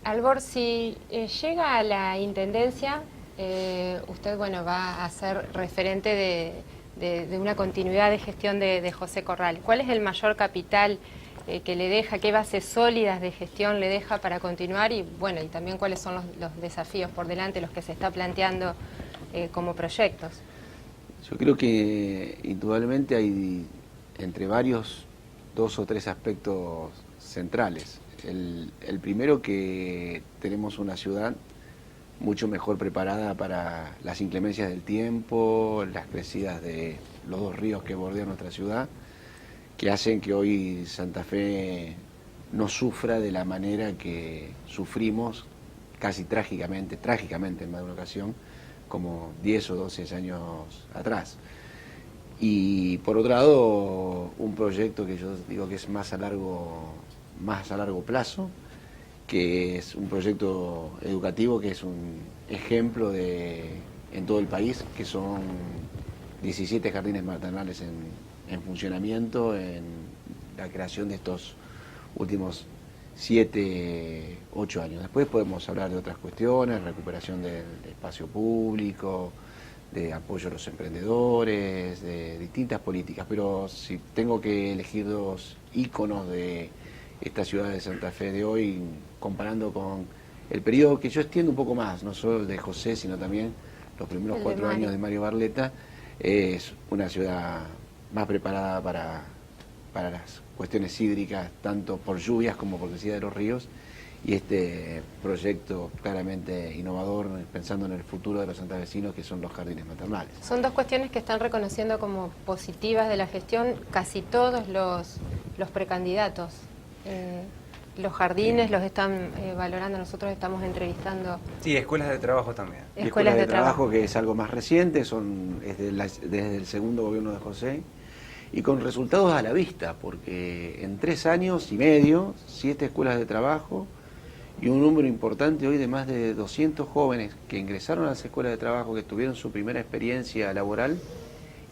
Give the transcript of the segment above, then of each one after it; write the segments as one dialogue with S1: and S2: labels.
S1: Albor, si llega a la Intendencia, usted va a ser referente de una continuidad de gestión de José Corral. ¿Cuál es el mayor capital que le deja, qué bases sólidas de gestión le deja para continuar y también cuáles son los desafíos por delante, los que se está planteando como proyectos?
S2: Yo creo que indudablemente hay entre varios 2 o 3 aspectos centrales. El primero, que tenemos una ciudad mucho mejor preparada para las inclemencias del tiempo, las crecidas de los 2 ríos que bordean nuestra ciudad, que hacen que hoy Santa Fe no sufra de la manera que sufrimos casi trágicamente en más de una ocasión, como 10 o 12 años atrás. Y por otro lado, un proyecto que yo digo que es más a largo plazo, que es un proyecto educativo que es un ejemplo en todo el país, que son 17 jardines maternales en funcionamiento, en la creación de estos últimos 7, 8 años. Después podemos hablar de otras cuestiones, recuperación del espacio público, de apoyo a los emprendedores, de distintas políticas, pero si tengo que elegir 2 íconos de esta ciudad de Santa Fe de hoy, comparando con el periodo que yo extiendo un poco más, no solo el de José, sino también los primeros 4 años de Mario Barletta, es una ciudad más preparada para las cuestiones hídricas, tanto por lluvias como por crecida de los ríos, y este proyecto claramente innovador, pensando en el futuro de los santafesinos, que son los jardines maternales.
S1: Son 2 cuestiones que están reconociendo como positivas de la gestión casi todos los precandidatos. Los jardines los están valorando, nosotros estamos entrevistando.
S3: Sí, escuelas de trabajo también.
S2: Escuelas de trabajo, que es algo más reciente, es desde el segundo gobierno de José, y con resultados a la vista, porque en 3 años y medio, 7 escuelas de trabajo y un número importante hoy de más de 200 jóvenes que ingresaron a las escuelas de trabajo, que tuvieron su primera experiencia laboral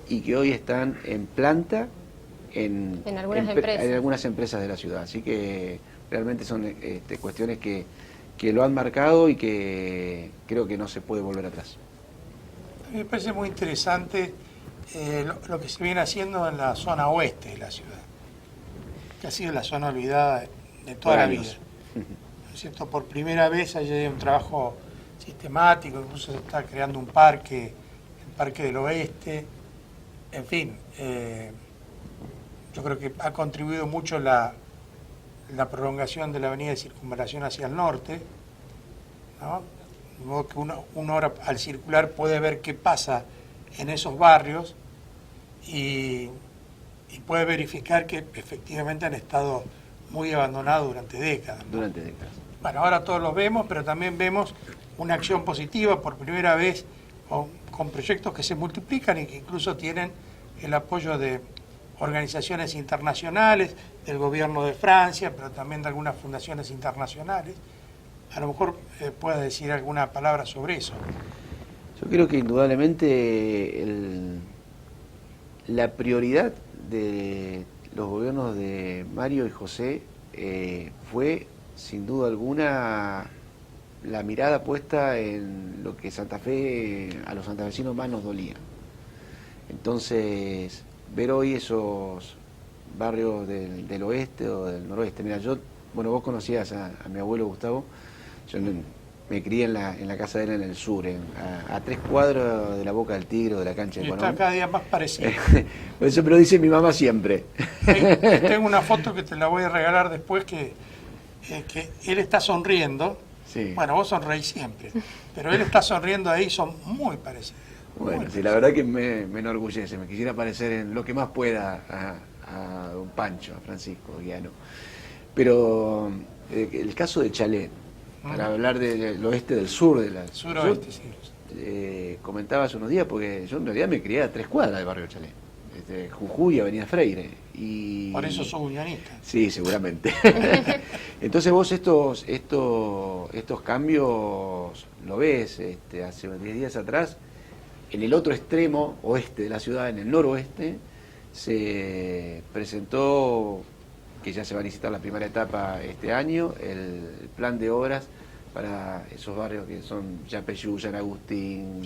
S2: y que hoy están en planta en algunas empresas de la ciudad. Así que realmente son cuestiones que lo han marcado y que creo que no se puede volver atrás.
S4: A mí me parece muy interesante lo que se viene haciendo en la zona oeste de la ciudad, que ha sido la zona olvidada de toda la vida. ¿No es cierto? Por primera vez hay un trabajo sistemático, incluso se está creando un parque, el Parque del Oeste. En fin, yo creo que ha contribuido mucho la prolongación de la avenida de circunvalación hacia el norte, ¿no? De modo que uno ahora al circular puede ver qué pasa en esos barrios y puede verificar que efectivamente han estado muy abandonados durante décadas, ¿no?
S2: Durante décadas.
S4: Bueno, ahora todos los vemos, pero también vemos una acción positiva por primera vez con proyectos que se multiplican y que incluso tienen el apoyo de organizaciones internacionales, del gobierno de Francia, pero también de algunas fundaciones internacionales. A lo mejor puedas decir alguna palabra sobre eso.
S2: Yo creo que indudablemente la prioridad de los gobiernos de Mario y José fue, sin duda alguna, la mirada puesta en lo que Santa Fe, a los santafesinos más nos dolía. Entonces, ver hoy esos barrios del oeste o del noroeste. Mira, vos conocías a mi abuelo Gustavo. Yo me crié en la casa de él en el sur, a 3 cuadros de la Boca del Tigre o de la cancha de Colón.
S4: Está cada día más parecido.
S2: Eso me lo dice mi mamá siempre.
S4: Tengo una foto que te la voy a regalar después, que él está sonriendo.
S2: Sí.
S4: Bueno, vos sonreís siempre, pero él está sonriendo ahí, son muy parecidos.
S2: Bueno, sí, la verdad que me enorgullece, me quisiera parecer en lo que más pueda a don Pancho, a Francisco Guiano. Pero el caso de Chalet, para hablar del oeste, del sur de la...
S4: Suroeste, sí.
S2: Comentaba hace unos días, porque yo en realidad me crié a 3 cuadras del barrio Chalet, Jujuy y Avenida Freire. Y...
S4: Por eso sos unionista.
S2: Sí, seguramente. Entonces vos estos cambios lo ves, hace 10 días atrás, en el otro extremo oeste de la ciudad, en el noroeste, se presentó que ya se va a licitar la primera etapa este año, el plan de obras para esos barrios que son Yapeyú, San Agustín,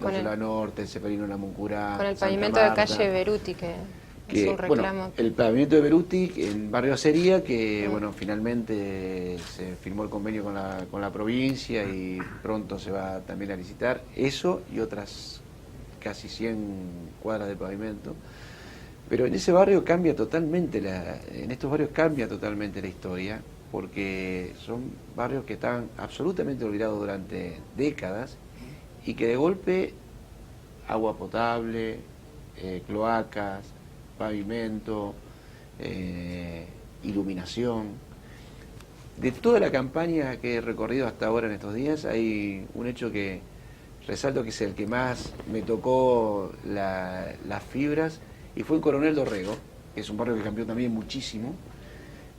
S2: Loyola Norte, Seferino Namuncurá,
S1: con el
S2: Santa
S1: pavimento
S2: Marta,
S1: de calle Beruti, que es un reclamo.
S2: Bueno, el pavimento de Beruti en Barrio Acería, que bueno, finalmente se firmó el convenio con la provincia y pronto se va también a licitar eso y otras casi 100 cuadras de pavimento. Pero en ese barrio cambia totalmente, en estos barrios cambia totalmente la historia, porque son barrios que estaban absolutamente olvidados durante décadas y que de golpe agua potable, cloacas, pavimento, iluminación. De toda la campaña que he recorrido hasta ahora en estos días, hay un hecho que resalto que es el que más me tocó las fibras, y fue en Coronel Dorrego, que es un barrio que cambió también muchísimo,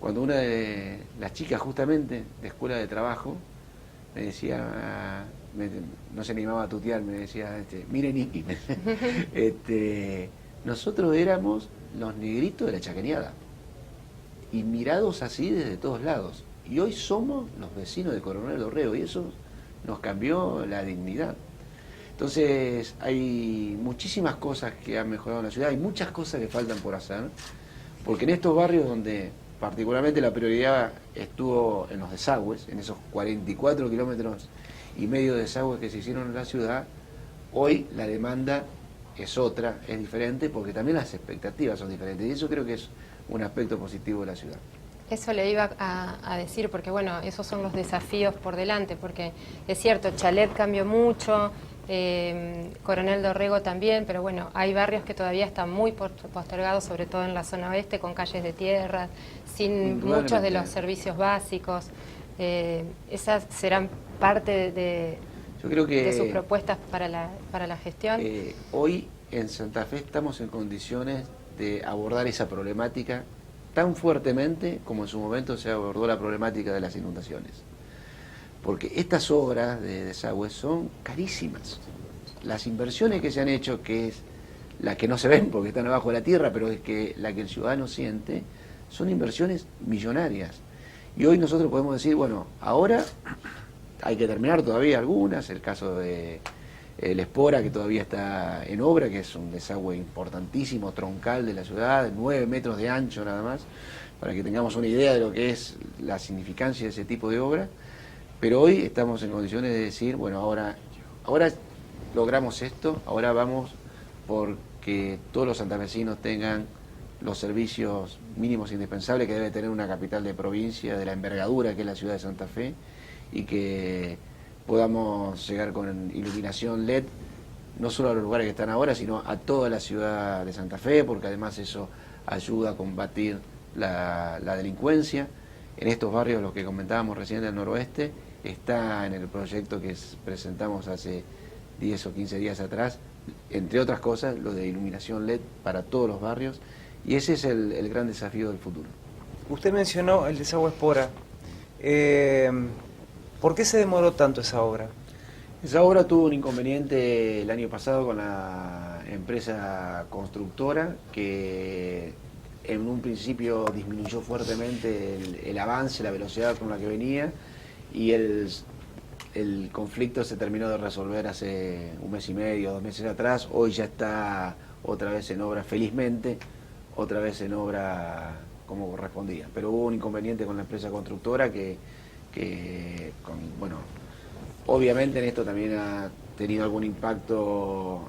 S2: cuando una de las chicas justamente de escuela de trabajo me decía, no se animaba a tutear, me decía, mire Niki, nosotros éramos los negritos de la chaqueñada y mirados así desde todos lados, y hoy somos los vecinos de Coronel Dorrego, y eso nos cambió la dignidad. Entonces hay muchísimas cosas que han mejorado en la ciudad, hay muchas cosas que faltan por hacer, porque en estos barrios donde particularmente la prioridad estuvo en los desagües, en esos 44 kilómetros y medio de desagües que se hicieron en la ciudad, hoy la demanda es otra, es diferente, porque también las expectativas son diferentes, y eso creo que es un aspecto positivo de la ciudad.
S1: Eso le iba a decir, porque bueno, esos son los desafíos por delante, porque es cierto, Chalet cambió mucho, Coronel Dorrego también, pero bueno, hay barrios que todavía están muy postergados, sobre todo en la zona oeste, con calles de tierra, sin muchos de los servicios básicos. Esas serán parte
S2: Yo creo que
S1: de sus propuestas para la gestión.
S2: Hoy en Santa Fe estamos en condiciones de abordar esa problemática tan fuertemente como en su momento se abordó la problemática de las inundaciones. Porque estas obras de desagüe son carísimas. Las inversiones que se han hecho, que es las que no se ven porque están abajo de la tierra, pero es que la que el ciudadano siente, son inversiones millonarias. Y hoy nosotros podemos decir, bueno, ahora hay que terminar todavía algunas, el caso de el Espora, que todavía está en obra, que es un desagüe importantísimo, troncal de la ciudad, 9 metros de ancho nada más, para que tengamos una idea de lo que es la significancia de ese tipo de obra. Pero hoy estamos en condiciones de decir, bueno, ahora logramos esto, ahora vamos porque todos los santafesinos tengan los servicios mínimos indispensables que debe tener una capital de provincia de la envergadura que es la ciudad de Santa Fe, y que podamos llegar con iluminación LED, no solo a los lugares que están ahora, sino a toda la ciudad de Santa Fe, porque además eso ayuda a combatir la delincuencia. En estos barrios, los que comentábamos recién del noroeste, está en el proyecto que presentamos hace 10 o 15 días atrás, entre otras cosas, lo de iluminación LED para todos los barrios, y ese es el gran desafío del futuro.
S3: Usted mencionó el desagüe Espora. ¿Por qué se demoró tanto esa obra?
S2: Esa obra tuvo un inconveniente el año pasado con la empresa constructora, que en un principio disminuyó fuertemente el avance, la velocidad con la que venía, y el conflicto se terminó de resolver hace un mes y medio, 2 meses atrás. Hoy ya está otra vez en obra, felizmente, otra vez en obra como correspondía. Pero hubo un inconveniente con la empresa constructora bueno, obviamente en esto también ha tenido algún impacto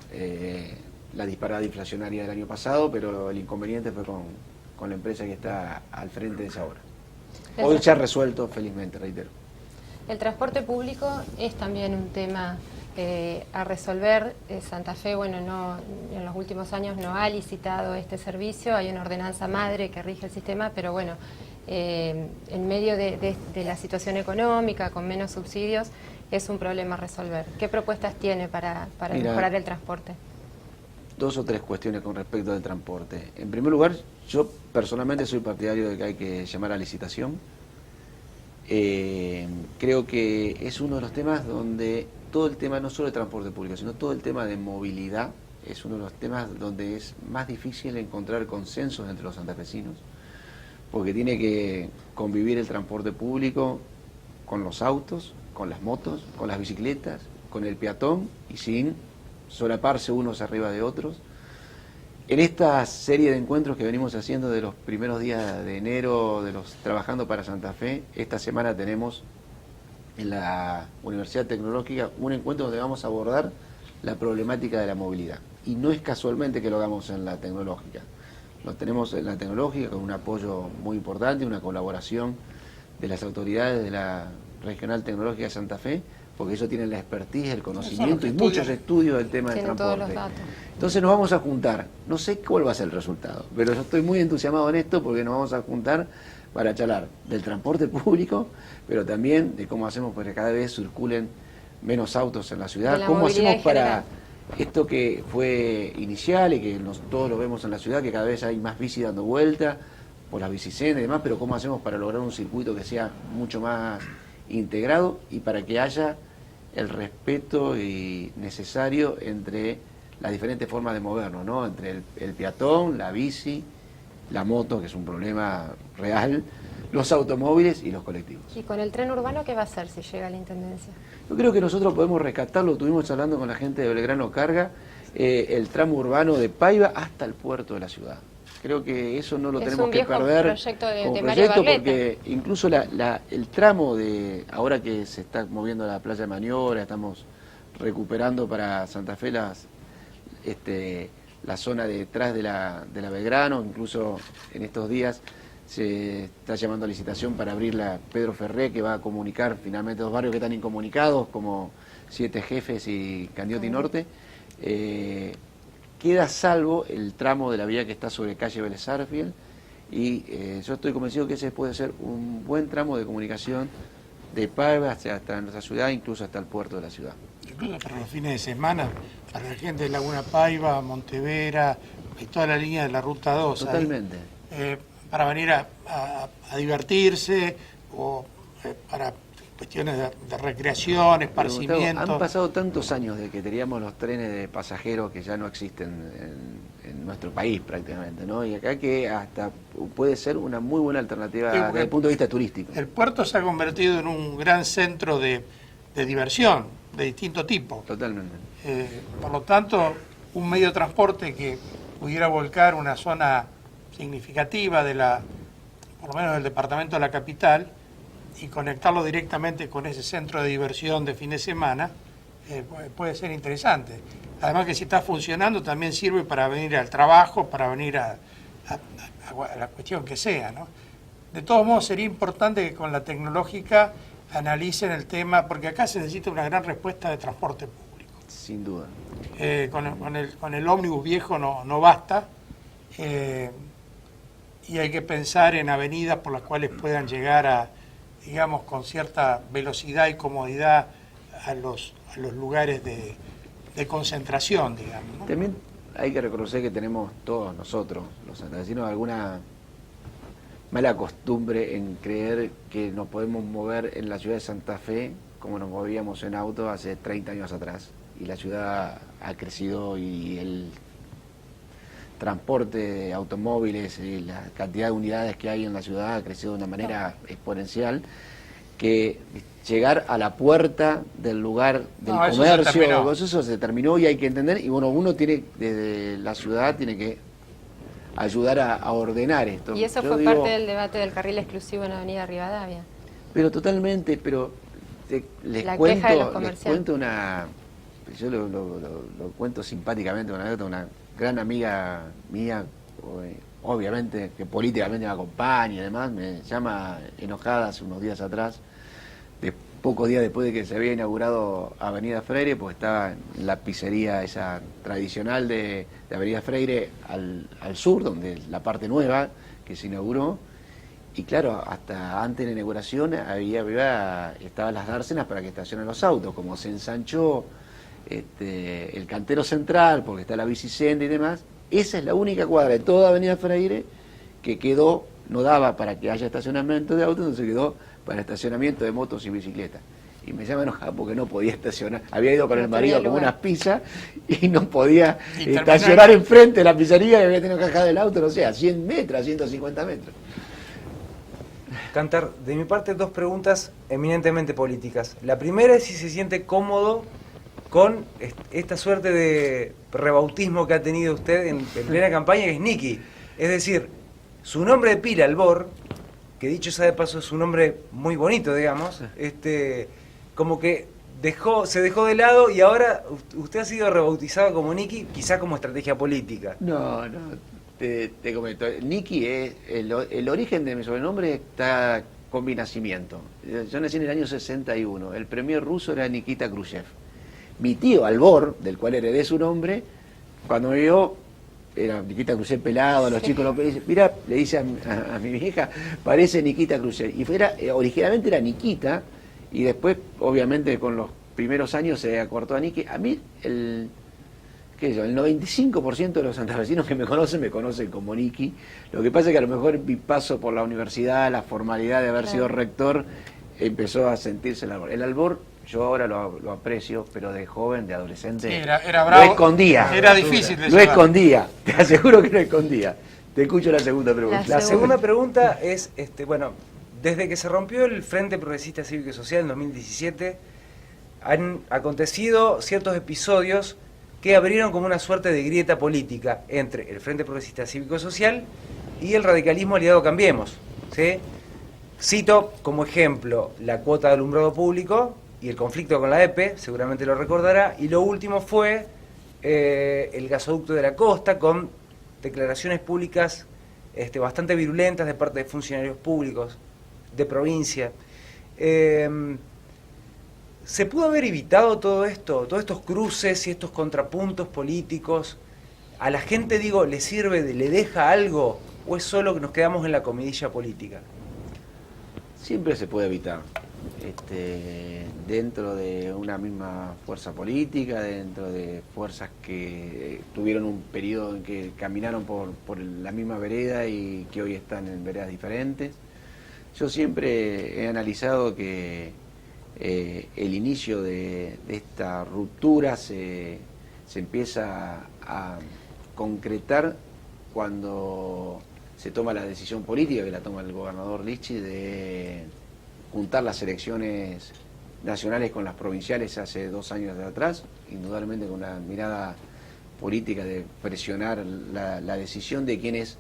S2: la disparada inflacionaria del año pasado, pero el inconveniente fue con la empresa que está al frente de esa obra. Hoy se ha resuelto, felizmente, reitero.
S1: El transporte público es también un tema a resolver. Santa Fe, bueno, en los últimos años no ha licitado este servicio, hay una ordenanza madre que rige el sistema, pero bueno, en medio de la situación económica, con menos subsidios, es un problema a resolver. ¿Qué propuestas tiene para mejorar el transporte?
S2: 2 o 3 cuestiones con respecto al transporte. En primer lugar, yo personalmente soy partidario de que hay que llamar a licitación. Creo que es uno de los temas donde todo el tema, no solo de transporte público, sino todo el tema de movilidad, es uno de los temas donde es más difícil encontrar consensos entre los santafesinos, porque tiene que convivir el transporte público con los autos, con las motos, con las bicicletas, con el peatón y sin solaparse unos arriba de otros. En esta serie de encuentros que venimos haciendo de los primeros días de enero, de los Trabajando para Santa Fe, esta semana tenemos en la Universidad Tecnológica un encuentro donde vamos a abordar la problemática de la movilidad. Y no es casualmente que lo hagamos en la Tecnológica. Lo tenemos en la Tecnológica con un apoyo muy importante, una colaboración de las autoridades de la Regional Tecnológica de Santa Fe, porque ellos tienen la expertise, el conocimiento y muchos estudios del tema del transporte.
S1: Todos los datos.
S2: Entonces nos vamos a juntar. No sé cuál va a ser el resultado, pero yo estoy muy entusiasmado en esto porque nos vamos a juntar para charlar del transporte público, pero también de cómo hacemos para que cada vez circulen menos autos en la ciudad, cómo hacemos para esto que fue inicial y que todos lo vemos en la ciudad, que cada vez hay más bici dando vuelta por las bicisendas y demás, pero cómo hacemos para lograr un circuito que sea mucho más integrado y para que haya el respeto necesario entre las diferentes formas de movernos, ¿no? Entre el peatón, la bici, la moto, que es un problema real, los automóviles y los colectivos.
S1: ¿Y con el tren urbano qué va a hacer si llega a la Intendencia?
S2: Yo creo que nosotros podemos rescatarlo, estuvimos hablando con la gente de Belgrano Carga, el tramo urbano de Paiva hasta el puerto de la ciudad. Creo que eso no lo tenemos que perder
S1: proyecto de
S2: como
S1: Mario
S2: proyecto,
S1: Barletta.
S2: porque incluso el tramo de, ahora que se está moviendo la playa de Maniobra, estamos recuperando para Santa Fe la zona detrás de la Belgrano, incluso en estos días se está llamando a licitación para abrir la Pedro Ferré, que va a comunicar finalmente dos barrios que están incomunicados, como Siete Jefes y Candioti Norte. Queda salvo el tramo de la vía que está sobre calle Vélez Sarsfield y yo estoy convencido que ese puede ser un buen tramo de comunicación de Paiva hasta nuestra ciudad, incluso hasta el puerto de la ciudad.
S4: Incluso para los fines de semana, para la gente de Laguna Paiva, Montevera y toda la línea de la Ruta 2.
S2: Totalmente.
S4: Ahí, para venir a divertirse o para cuestiones de recreación, esparcimiento.
S2: Han pasado tantos años de que teníamos los trenes de pasajeros que ya no existen en nuestro país prácticamente, ¿no? Y acá que hasta puede ser una muy buena alternativa desde el punto de vista turístico.
S4: El puerto se ha convertido en un gran centro de diversión de distinto tipo.
S2: Totalmente.
S4: Por lo tanto, un medio de transporte que pudiera volcar una zona significativa por lo menos del departamento de la capital, y conectarlo directamente con ese centro de diversión de fin de semana, puede ser interesante. Además que si está funcionando también sirve para venir al trabajo, para venir a la cuestión que sea, ¿no? De todos modos sería importante que con la Tecnológica analicen el tema, porque acá se necesita una gran respuesta de transporte público.
S2: Sin duda.
S4: Con el ómnibus viejo no basta, y hay que pensar en avenidas por las cuales puedan llegar digamos, con cierta velocidad y comodidad a los lugares de concentración, digamos, ¿no?
S2: También hay que reconocer que tenemos todos nosotros, los santafesinos, alguna mala costumbre en creer que nos podemos mover en la ciudad de Santa Fe como nos movíamos en auto hace 30 años atrás. Y la ciudad ha crecido y el transporte de automóviles y la cantidad de unidades que hay en la ciudad ha crecido de una manera exponencial, que llegar a la puerta del lugar del comercio, eso se terminó y hay que entender, y bueno, uno tiene, desde la ciudad, tiene que ayudar a ordenar esto.
S1: Y eso fue parte del debate del carril exclusivo en la avenida Rivadavia.
S2: Pero totalmente, pero les cuento una, yo lo cuento simpáticamente, una gran amiga mía, obviamente que políticamente me acompaña y demás, me llama enojada hace unos días atrás, pocos días después de que se había inaugurado Avenida Freire, pues estaba en la pizzería esa tradicional de Avenida Freire al sur, donde la parte nueva que se inauguró, y claro, hasta antes de la inauguración estaban las dársenas para que estacionen los autos, como se ensanchó el cantero central, porque está la bicisenda y demás, esa es la única cuadra de toda Avenida Freire que quedó, no daba para que haya estacionamiento de autos, entonces quedó para estacionamiento de motos y bicicletas. Y me llama enojada porque no podía estacionar. Había ido con el marido como unas pizzas y no podía estacionar enfrente de la pizzería y había tenido que bajar del auto, no sé, a 100 metros, a 150 metros.
S3: Cantar, de mi parte 2 preguntas eminentemente políticas. La primera es si se siente cómodo con esta suerte de rebautismo que ha tenido usted en plena campaña, que es Nicky. Es decir, su nombre de pila, Albor, que dicho sea de paso es un nombre muy bonito, digamos, como que se dejó de lado y ahora usted ha sido rebautizado como Nicky, quizá como estrategia política.
S2: No, te comento. Nicky es el origen de mi sobrenombre está con mi nacimiento. Yo nací en el año 61. El premier ruso era Nikita Khrushchev. Mi tío Albor, del cual heredé su nombre, cuando me vio, era Nikita Khrushchev pelado, a los chicos lo dice, mira, le dice a mi vieja, parece Nikita Khrushchev. Y originalmente era Nikita, y después, obviamente, con los primeros años se acortó a Nicky. A mí, el 95% de los santafesinos que me conocen como Nicky. Lo que pasa es que a lo mejor mi paso por la universidad, la formalidad de haber sido rector, empezó a sentirse el Albor. El Albor, yo ahora lo aprecio, pero de joven, de adolescente,
S4: Sí, era bravo,
S2: lo escondía.
S4: Era difícil de
S2: Lo
S4: llevar.
S2: escondía, te aseguro que lo escondía. Te escucho la segunda pregunta.
S3: La segunda pregunta es, bueno, desde que se rompió el Frente Progresista Cívico y Social en 2017, han acontecido ciertos episodios que abrieron como una suerte de grieta política entre el Frente Progresista Cívico Social y el radicalismo aliado Cambiemos, ¿sí? Cito como ejemplo la cuota de alumbrado público y el conflicto con la EPE, seguramente lo recordará, y lo último fue el gasoducto de la costa, con declaraciones públicas bastante virulentas de parte de funcionarios públicos de provincia. ¿Se pudo haber evitado todo esto, todos estos cruces y estos contrapuntos políticos? ¿A la gente, digo, le sirve, le deja algo, o es solo que nos quedamos en la comidilla política?
S2: Siempre se puede evitar. Dentro de una misma fuerza política, dentro de fuerzas que tuvieron un periodo en que caminaron por la misma vereda y que hoy están en veredas diferentes. Yo siempre he analizado que el inicio de esta ruptura se empieza a concretar cuando se toma la decisión política, que la toma el gobernador Lichi, de juntar las elecciones nacionales con las provinciales hace 2 años de atrás, indudablemente con una mirada política de presionar la decisión de quienes,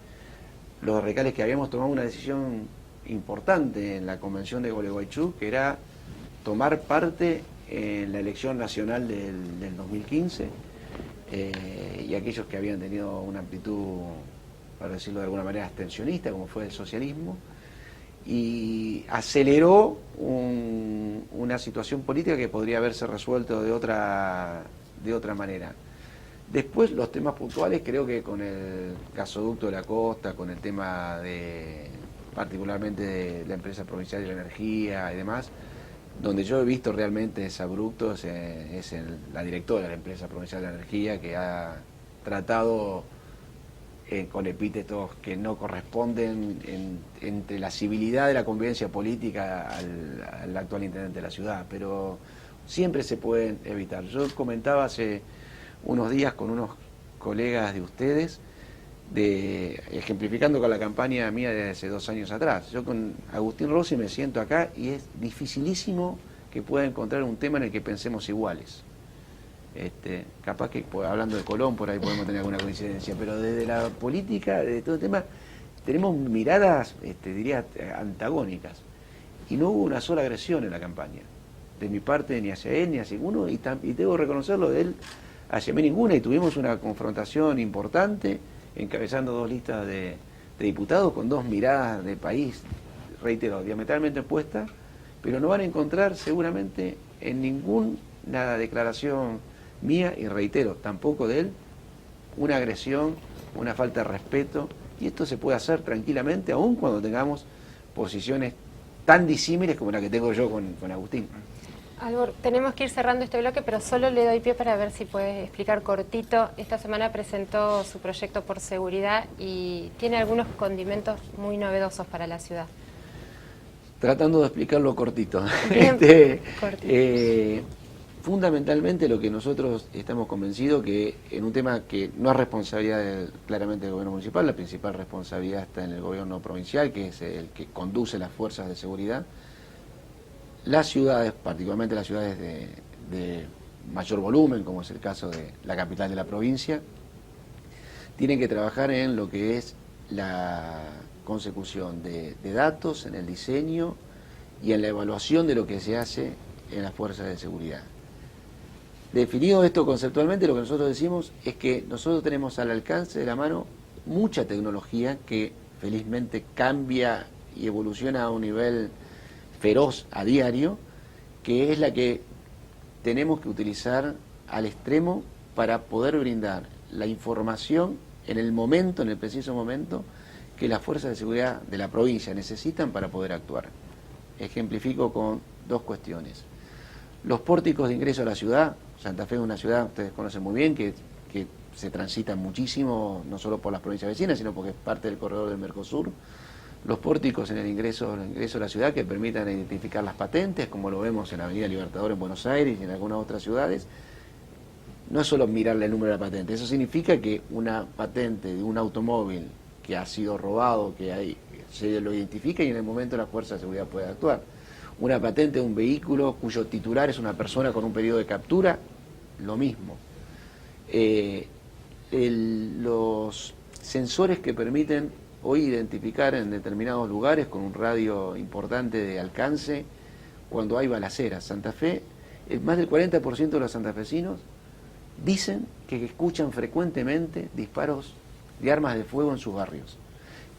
S2: los radicales que habíamos tomado una decisión importante en la convención de Gualeguaychú, que era tomar parte en la elección nacional del 2015, y aquellos que habían tenido una amplitud, para decirlo de alguna manera, abstencionista, como fue el socialismo, y aceleró una situación política que podría haberse resuelto de otra manera. Después, los temas puntuales, creo que con el gasoducto de la costa, con el tema particularmente de la empresa provincial de la energía y demás, donde yo he visto realmente desabruptos es la directora de la empresa provincial de la energía, que ha tratado con epítetos que no corresponden entre la civilidad de la convivencia política al actual intendente de la ciudad, pero siempre se pueden evitar. Yo comentaba hace unos días con unos colegas de ustedes, ejemplificando con la campaña mía de hace 2 años atrás. Yo con Agustín Rossi me siento acá y es dificilísimo que pueda encontrar un tema en el que pensemos iguales. Capaz que hablando de Colón por ahí podemos tener alguna coincidencia, pero desde la política, de todo el tema, tenemos miradas, diría, antagónicas. Y no hubo una sola agresión en la campaña, de mi parte ni hacia él ni hacia ninguno, y debo reconocerlo, de él hacia mí ninguna, y tuvimos una confrontación importante, encabezando 2 listas de diputados con 2 miradas de país, reitero, diametralmente opuestas, pero no van a encontrar seguramente en ninguna declaración mía, y reitero, tampoco de él, una agresión, una falta de respeto, y esto se puede hacer tranquilamente, aun cuando tengamos posiciones tan disímiles como la que tengo yo con Agustín.
S1: Albor, tenemos que ir cerrando este bloque, pero solo le doy pie para ver si puede explicar cortito. Esta semana presentó su proyecto por seguridad y tiene algunos condimentos muy novedosos para la ciudad.
S2: Tratando de explicarlo cortito.
S1: Bien, cortito.
S2: fundamentalmente lo que nosotros estamos convencidos que en un tema que no es responsabilidad claramente del gobierno municipal, la principal responsabilidad está en el gobierno provincial, que es el que conduce las fuerzas de seguridad. Las ciudades, particularmente las ciudades de mayor volumen, como es el caso de la capital de la provincia, tienen que trabajar en lo que es la consecución de datos, en el diseño y en la evaluación de lo que se hace en las fuerzas de seguridad. Definido esto conceptualmente, lo que nosotros decimos es que nosotros tenemos al alcance de la mano mucha tecnología que felizmente cambia y evoluciona a un nivel feroz a diario, que es la que tenemos que utilizar al extremo para poder brindar la información en el momento, en el preciso momento, que las fuerzas de seguridad de la provincia necesitan para poder actuar. Ejemplifico con dos cuestiones. Los pórticos de ingreso a la ciudad. Santa Fe es una ciudad, ustedes conocen muy bien, que se transita muchísimo, no solo por las provincias vecinas, sino porque es parte del corredor del Mercosur. Los pórticos en el ingreso a la ciudad que permitan identificar las patentes, como lo vemos en la Avenida Libertador en Buenos Aires y en algunas otras ciudades. No es solo mirarle el número de la patente, eso significa que una patente de un automóvil que ha sido robado, se lo identifica y en el momento la fuerza de seguridad puede actuar. Una patente de un vehículo cuyo titular es una persona con un periodo de captura, lo mismo. Los sensores que permiten hoy identificar en determinados lugares con un radio importante de alcance cuando hay balaceras. Santa Fe, más del 40% de los santafesinos dicen que escuchan frecuentemente disparos de armas de fuego en sus barrios.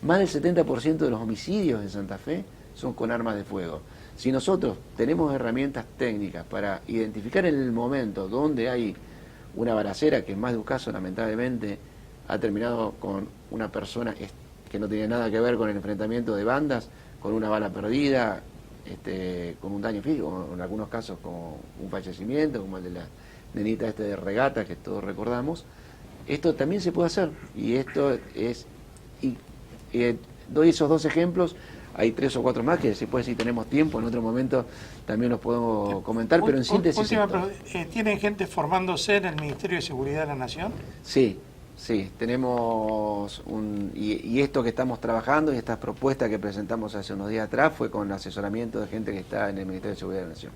S2: Más del 70% de los homicidios en Santa Fe son con armas de fuego. Si nosotros tenemos herramientas técnicas para identificar en el momento donde hay una balacera, que en más de un caso lamentablemente ha terminado con una persona que no tenía nada que ver con el enfrentamiento de bandas, con una bala perdida, con un daño físico, o en algunos casos con un fallecimiento, como el de la nenita de Regata, que todos recordamos, esto también se puede hacer. Y esto es... doy esos dos ejemplos. Hay 3 o 4 más que después, si tenemos tiempo, en otro momento también los podemos comentar, pero en síntesis...
S4: Última pregunta, ¿tienen gente formándose en el Ministerio de Seguridad de la Nación?
S2: Sí, tenemos y esto que estamos trabajando y estas propuestas que presentamos hace unos días atrás fue con asesoramiento de gente que está en el Ministerio de Seguridad de la Nación.